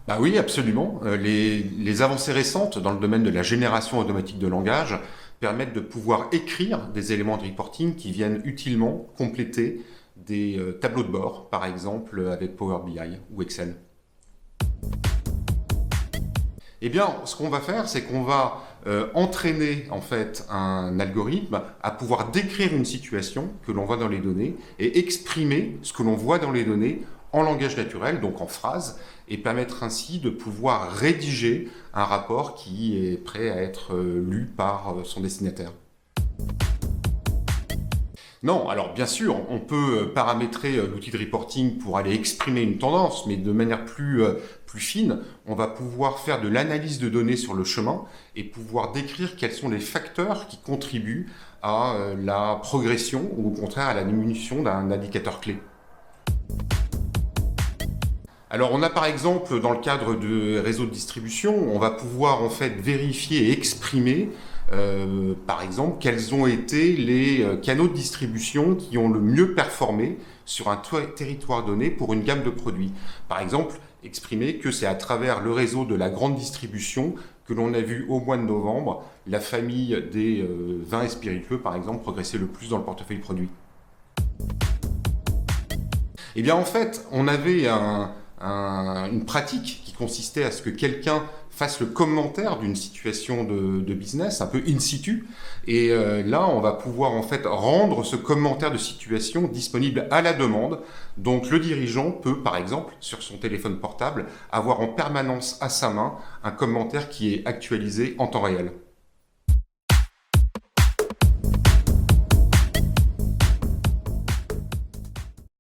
Bah oui, absolument. Les avancées récentes dans le domaine de la génération automatique de langage permettent de pouvoir écrire des éléments de reporting qui viennent utilement compléter des tableaux de bord, par exemple avec Power BI ou Excel. Eh bien, ce qu'on va faire, c'est qu'on va entraîner en fait un algorithme à pouvoir décrire une situation que l'on voit dans les données et exprimer ce que l'on voit dans les données en langage naturel, donc en phrases, et permettre ainsi de pouvoir rédiger un rapport qui est prêt à être lu par son destinataire. Non, alors bien sûr, on peut paramétrer l'outil de reporting pour aller exprimer une tendance, mais de manière plus fine, on va pouvoir faire de l'analyse de données sur le chemin et pouvoir décrire quels sont les facteurs qui contribuent à la progression ou au contraire à la diminution d'un indicateur clé. Alors on a par exemple dans le cadre de réseaux de distribution, on va pouvoir en fait vérifier et exprimer par exemple quels ont été les canaux de distribution qui ont le mieux performé sur un territoire donné pour une gamme de produits. Par exemple, exprimer que c'est à travers le réseau de la grande distribution que l'on a vu au mois de novembre la famille des vins et spiritueux par exemple progresser le plus dans le portefeuille produit. Eh bien en fait, on avait une pratique qui consistait à ce que quelqu'un fasse le commentaire d'une situation de business, un peu in situ. Et là, on va pouvoir en fait rendre ce commentaire de situation disponible à la demande. Donc le dirigeant peut, par exemple, sur son téléphone portable, avoir en permanence à sa main un commentaire qui est actualisé en temps réel.